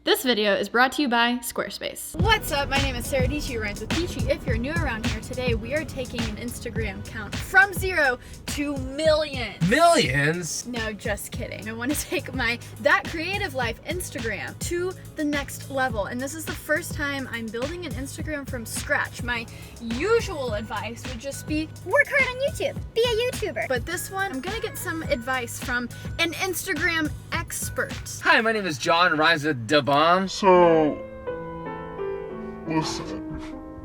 This video is brought to you by Squarespace. What's up? My name is Saradietschy, rhymes with Dietschy. If you're new around here, today we are taking an Instagram count from 0 to millions. Millions? No, just kidding. I want to take my That Creative Life Instagram to the next level. And this is the first time I'm building an Instagram from scratch. My usual advice would just be, work hard on YouTube. Be a YouTuber. but this one, I'm gonna get some advice from an Instagram expert. Hi, my name is John, rhymes with Da Bomb. So, listen,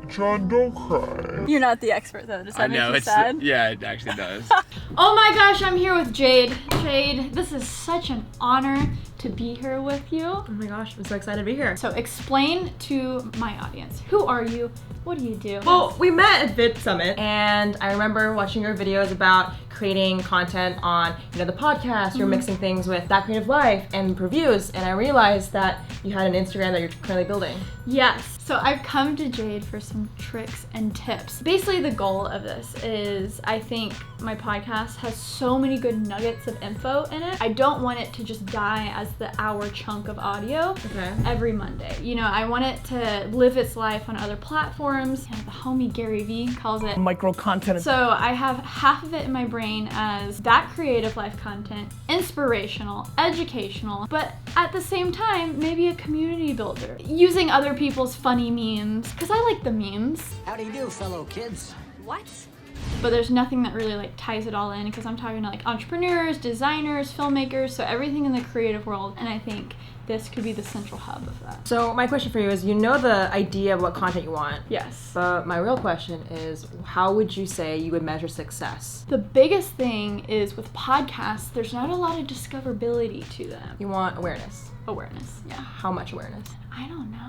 John, don't cry. You're not the expert though, does that make you it's sad? yeah, it actually does. Oh my gosh, I'm here with Jade. Jade, this is such an honor to be here with you. Oh my gosh, I'm so excited to be here. So explain to my audience, who are you? What do you do? Well, we met at Vid Summit, and I remember watching your videos about creating content on, the podcast. You're mixing things with That Creative Life and reviews, and I realized that you had an Instagram that you're currently building. Yes. So I've come to Jade for some tricks and tips. Basically, the goal of this is I think my podcast has so many good nuggets of info in it. I don't want it to just die as the hour chunk of audio every Monday. I want it to live its life on other platforms. The homie Gary Vee calls it Micro content. So I have half of it in my brain as That Creative Life content, inspirational, educational, but at the same time, maybe a community builder. Using other people's funny memes, because I like the memes. How do you do, fellow kids? What? But there's nothing that really ties it all in, because I'm talking to entrepreneurs, designers, filmmakers, so everything in the creative world, and I think this could be the central hub of that. So my question for you is, the idea of what content you want. Yes. But my real question is, how would you say you would measure success? The biggest thing is with podcasts, there's not a lot of discoverability to them. You want awareness. Awareness, yeah. How much awareness? I don't know.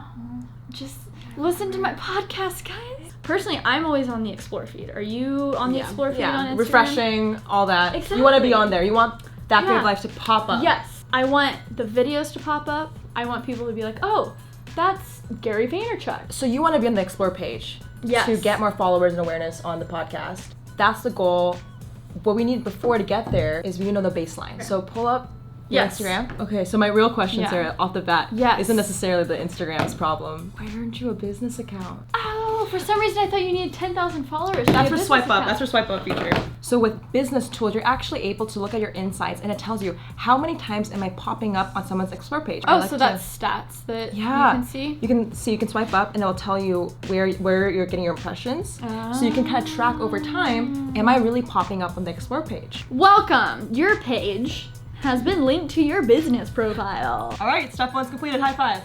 Just listen to my podcast, guys. Personally, I'm always on the Explore feed. Are you on the Explore feed on Instagram? Refreshing, all that. Exactly. You want to be on there. You want That Creative Life to pop up. Yes. I want the videos to pop up. I want people to be like, oh, that's Gary Vaynerchuk. So you want to be on the Explore page to get more followers and awareness on the podcast. That's the goal. What we need before to get there is we know the baseline. So pull up your Instagram. Okay, so my real question, Sarah, off the bat, isn't necessarily the Instagram's problem. Why aren't you a business account? Oh, for some reason I thought you needed 10,000 followers. That's for swipe up. That's for swipe up feature. So with business tools, you're actually able to look at your insights, and it tells you how many times am I popping up on someone's Explore page. So that's stats that you can see? You can swipe up, and it'll tell you where you're getting your impressions. So you can kind of track over time, am I really popping up on the Explore page? Welcome. Your page has been linked to your business profile. All right, step one's completed. High five.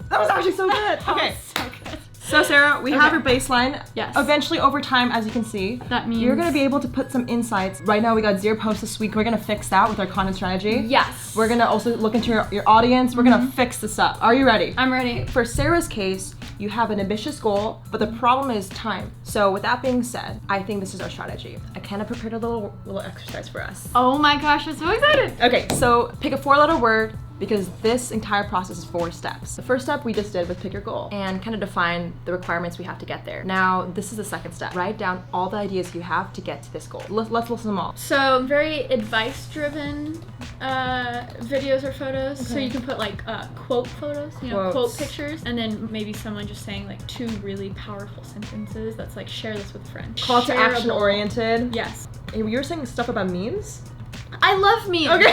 That was actually so good. Okay. So good. So Sarah, we have your baseline. Yes. Eventually, over time, as you can see, that means you're gonna be able to put some insights. Right now, we got 0 posts this week. We're gonna fix that with our content strategy. Yes. We're gonna also look into your audience. We're gonna fix this up. Are you ready? I'm ready. For Sarah's case, you have an ambitious goal, but the problem is time. So with that being said, I think this is our strategy. I kind of prepared a little exercise for us. Oh my gosh, I'm so excited. Okay, so pick a 4-letter word, because this entire process is 4 steps. The first step we just did was pick your goal and kind of define the requirements we have to get there. Now, this is the second step. Write down all the ideas you have to get to this goal. Let's list them all. So very advice-driven videos or photos. Okay. So you can put quote photos, quote pictures, and then maybe someone just saying 2 really powerful sentences. That's share this with a friend. Call to action oriented. Yes. You were saying stuff about memes? I love memes. Okay.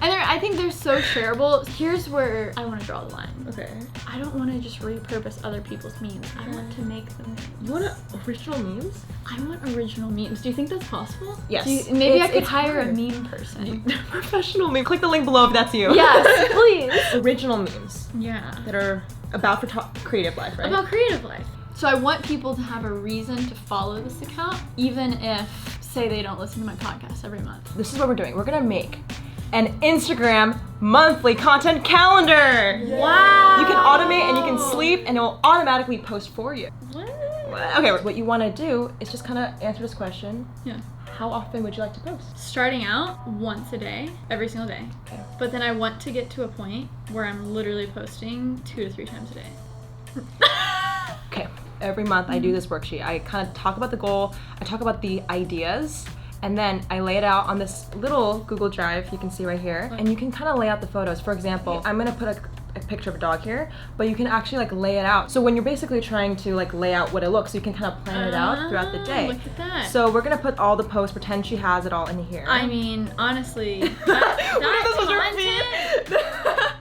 And I think they're so shareable. Here's where I want to draw the line. Okay. I don't want to just repurpose other people's memes. I want to make them memes. You want original memes? I want original memes. Do you think that's possible? Yes. Maybe I could hire a meme person. Professional meme. Click the link below if that's you. Yes, please. Original memes. Yeah. That are about creative life, right? About creative life. So I want people to have a reason to follow this account, even if, say, they don't listen to my podcast every month. This is what we're doing. We're gonna make an Instagram monthly content calendar. Wow. You can automate and you can sleep and it will automatically post for you. What? Okay, what you wanna do is just kind of answer this question. Yeah. How often would you like to post? Starting out once a day, every single day. Okay. But then I want to get to a point where I'm literally posting 2 to 3 times a day. Okay. Every month I do this worksheet. I kind of talk about the goal, I talk about the ideas, and then I lay it out on this little Google Drive you can see right here, and you can kind of lay out the photos. For example, I'm gonna put a picture of a dog here, but you can actually like lay it out. So when you're basically trying to like lay out what it looks, you can kind of plan it out throughout the day. Look at that. So we're gonna put all the posts, pretend she has it all in here. I mean, honestly, that content,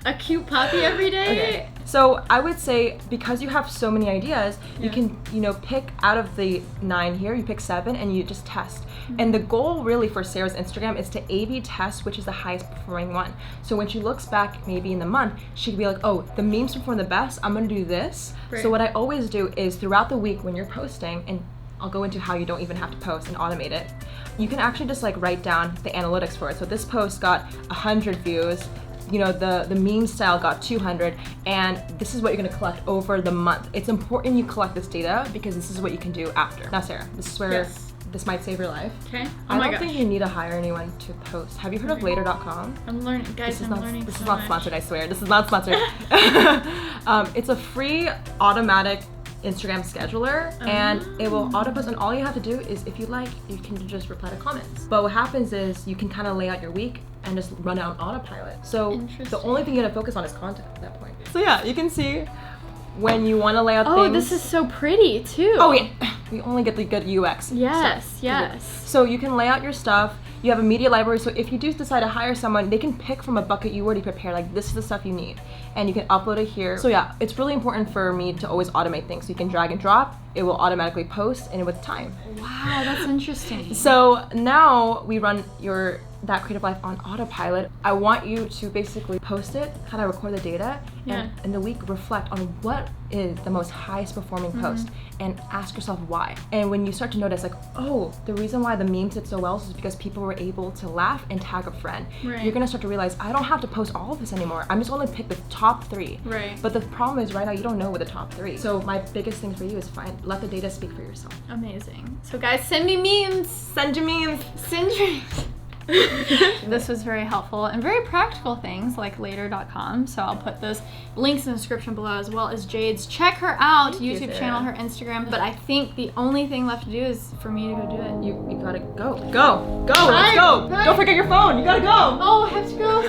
a cute puppy every day. Okay. So I would say, because you have so many ideas, you can, you know, pick out of the 9 here, you pick 7 and you just test. And the goal really for Sarah's Instagram is to A/B test which is the highest performing one. So when she looks back maybe in the month, she could be like, oh, the memes perform the best, I'm gonna do this. Right. So what I always do is throughout the week when you're posting, and I'll go into how you don't even have to post and automate it, you can actually just like write down the analytics for it. So this post got 100 views, you know, the meme style got 200, and this is what you're gonna collect over the month. It's important you collect this data because this is what you can do after. Now Sarah, this is where this might save your life. Okay. I don't think you need to hire anyone to post. Have you heard of later.com? I'm learning, guys. This is so not much. sponsored, I swear. This is not sponsored. It's a free automatic Instagram scheduler, and it will auto post, and all you have to do is, if you like, you can just reply to comments. But what happens is you can kind of lay out your week and just run it on autopilot. So the only thing you gotta focus on is content at that point. So yeah, you can see when you want to lay out things. Oh, this is so pretty too. Oh yeah, we only get the good UX. Yes, stuff. yes. So you can lay out your stuff. You have a media library, so if you do decide to hire someone, they can pick from a bucket you already prepared, like this is the stuff you need, and you can upload it here. So yeah, it's really important for me to always automate things. So you can drag and drop, it will automatically post, and with time. Wow, that's interesting. So now we run that creative life on autopilot. I want you to basically post it, kind of record the data, and in the week reflect on what is the most highest performing post, and ask yourself why. And when you start to notice like, oh, the reason why the memes did so well is because people were able to laugh and tag a friend. Right. You're gonna start to realize, I don't have to post all of this anymore. I'm just gonna pick the top 3. Right. But the problem is right now you don't know what the top 3. So my biggest thing for you is let the data speak for yourself. Amazing. So guys, send me memes. Send your memes. Send your This was very helpful and very practical things like later.com. So I'll put those links in the description below, as well as Jade's. Check her out, YouTube channel, her Instagram. But I think the only thing left to do is for me to go do it. You gotta go. Let's go. Bye. Don't forget your phone. You gotta go. Oh, I have to go.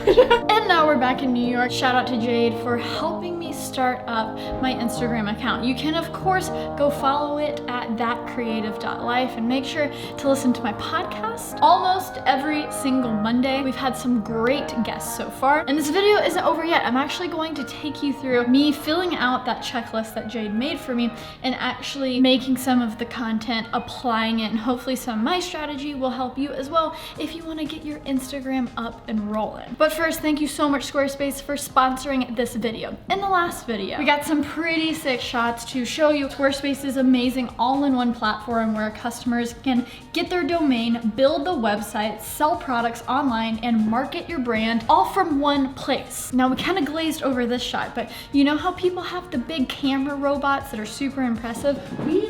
And now we're back in New York. Shout out to Jade for helping me start up my Instagram account. You can, of course, go follow it at thatcreative.life, and make sure to listen to my podcast almost every single Monday. We've had some great guests so far, and this video isn't over yet. I'm actually going to take you through me filling out that checklist that Jade made for me and actually making some of the content, applying it, and hopefully some of my strategy will help you as well if you want to get your Instagram up and rolling. But first, thank you so much Squarespace for sponsoring this video. In the last video, we got some pretty sick shots to show you Squarespace's amazing all-in-one platform where customers can get their domain, build the website, sell products online, and market your brand all from one place. Now we kind of glazed over this shot, but you know how people have the big camera robots that are super impressive? We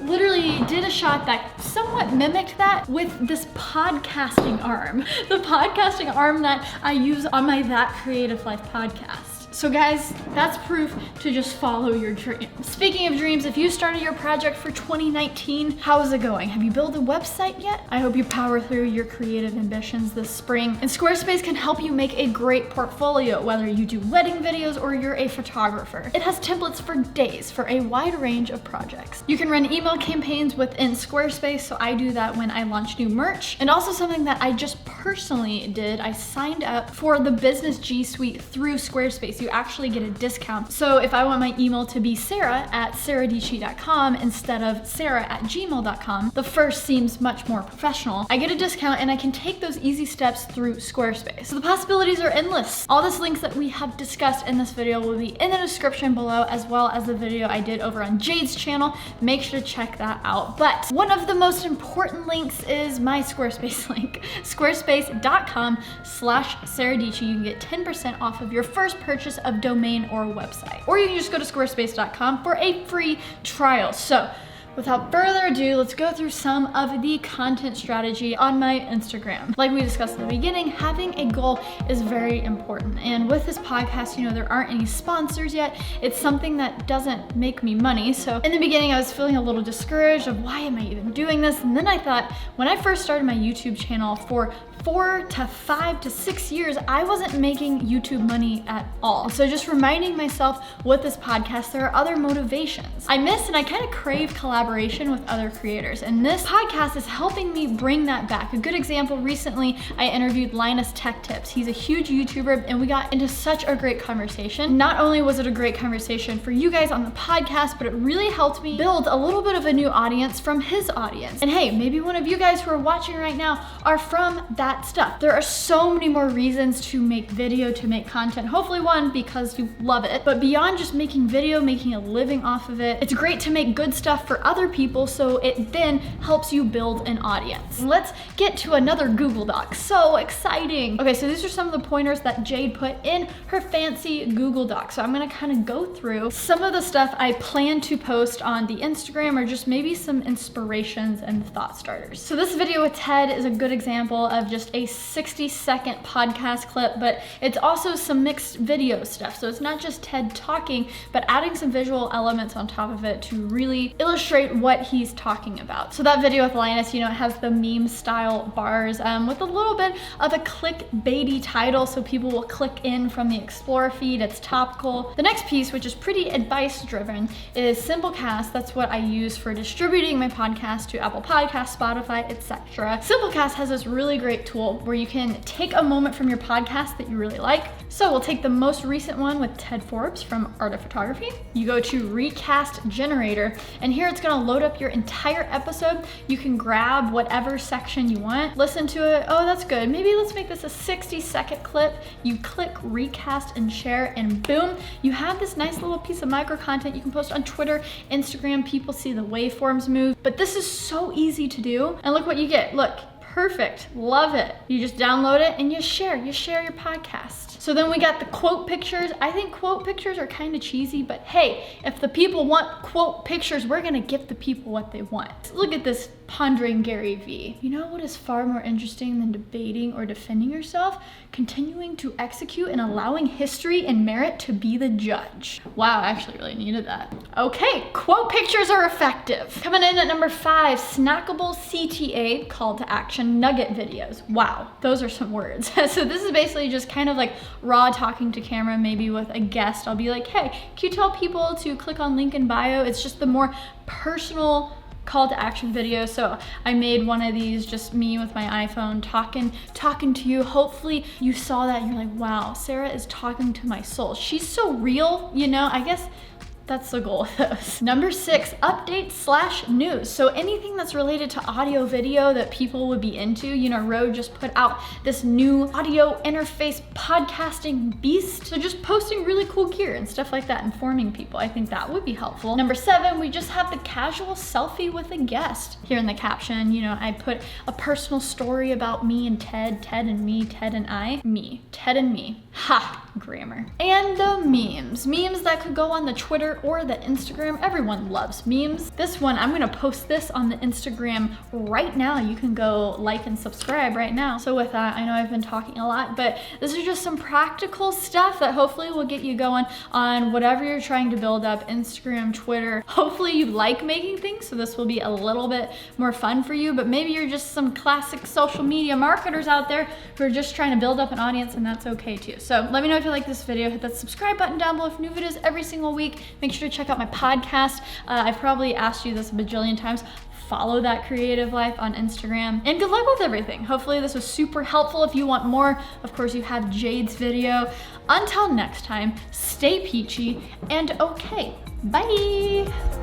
literally did a shot that somewhat mimicked that with this podcasting arm. The podcasting arm that I use on my That Creative Life podcast. So guys, that's proof to just follow your dreams. Speaking of dreams, if you started your project for 2019, how is it going? Have you built a website yet? I hope you power through your creative ambitions this spring. And Squarespace can help you make a great portfolio, whether you do wedding videos or you're a photographer. It has templates for days for a wide range of projects. You can run email campaigns within Squarespace, so I do that when I launch new merch. And also something that I just personally did, I signed up for the Business G Suite through Squarespace. You actually get a discount. So if I want my email to be Sara at saradietschy.com instead of Sara at gmail.com, the first seems much more professional. I get a discount and I can take those easy steps through Squarespace. So the possibilities are endless. All the links that we have discussed in this video will be in the description below, as well as the video I did over on Jade's channel. Make sure to check that out. But one of the most important links is my Squarespace link, squarespace.com/saradietschy. You can get 10% off of your first purchase of domain or website. Or you can just go to squarespace.com for a free trial. So Without further ado, let's go through some of the content strategy on my Instagram. Like we discussed in the beginning, having a goal is very important. And with this podcast, there aren't any sponsors yet. It's something that doesn't make me money. So in the beginning, I was feeling a little discouraged of why am I even doing this? And then I thought, when I first started my YouTube channel for 4 to 5 to 6 years, I wasn't making YouTube money at all. So just reminding myself with this podcast, there are other motivations. I miss and I kind of crave collaboration with other creators. And this podcast is helping me bring that back. A good example, recently I interviewed Linus Tech Tips. He's a huge YouTuber and we got into such a great conversation. Not only was it a great conversation for you guys on the podcast, but it really helped me build a little bit of a new audience from his audience. And hey, maybe one of you guys who are watching right now are from that stuff. There are so many more reasons to make video, to make content. Hopefully one, because you love it, but beyond just making video, making a living off of it, it's great to make good stuff for other people so it then helps you build an audience. Let's get to another Google Doc. So exciting. Okay, so these are some of the pointers that Jade put in her fancy Google Doc. So I'm gonna kind of go through some of the stuff I plan to post on the Instagram or just maybe some inspirations and thought starters. So this video with Ted is a good example of just a 60-second podcast clip, but it's also some mixed video stuff. So it's not just Ted talking, but adding some visual elements on top of it to really illustrate what he's talking about. So that video with Linus, it has the meme style bars with a little bit of a clickbaity title, so people will click in from the Explore feed. It's topical. The next piece, which is pretty advice driven, is Simplecast. That's what I use for distributing my podcast to Apple Podcasts, Spotify, etc. Simplecast has this really great tool where you can take a moment from your podcast that you really like. So we'll take the most recent one with Ted Forbes from Art of Photography. You go to Recast Generator, and here it's gonna load up your entire episode. You can grab whatever section you want, listen to it. Oh, that's good. Maybe let's make this a 60-second clip. You click recast and share, and boom, you have this nice little piece of micro content you can post on Twitter, Instagram. People see the waveforms move, but this is so easy to do. And look what you get. Look. Perfect, love it. You just download it and you share your podcast. So then we got the quote pictures. I think quote pictures are kind of cheesy, but hey, if the people want quote pictures, we're gonna give the people what they want. Look at this pondering Gary V. You know what is far more interesting than debating or defending yourself? Continuing to execute and allowing history and merit to be the judge. Wow, I actually really needed that. Okay, quote pictures are effective. Coming in at number 5, snackable CTA, call to action nugget videos. Wow, those are some words. So this is basically just kind of like raw talking to camera, maybe with a guest. I'll be like, hey, can you tell people to click on link in bio? It's just the more personal call to action video. So I made one of these, just me with my iPhone talking to you. Hopefully you saw that and you're like, wow, Sara is talking to my soul. She's so real, I guess that's the goal of this. Number 6, updates/news. So anything that's related to audio video that people would be into. Rode just put out this new audio interface podcasting beast. So just posting really cool gear and stuff like that, informing people. I think that would be helpful. Number 7, we just have the casual selfie with a guest. Here in the caption, I put a personal story about me and Ted, Ted and me, Ted and I, me, Ted and me. Ha, grammar. And the memes that could go on the Twitter or the Instagram. Everyone loves memes. This one, I'm gonna post this on the Instagram right now. You can go like and subscribe right now. So with that, I know I've been talking a lot, but this is just some practical stuff that hopefully will get you going on whatever you're trying to build up, Instagram, Twitter. Hopefully you like making things, so this will be a little bit more fun for you, but maybe you're just some classic social media marketers out there who are just trying to build up an audience, and that's okay too. So let me know if you like this video. Hit that subscribe button down below for new videos every single week. Make sure to check out my podcast. I've probably asked you this a bajillion times. Follow That Creative Life on Instagram. And good luck with everything. Hopefully this was super helpful. If you want more, of course, you have Jade's video. Until next time, stay peachy and okay. Bye.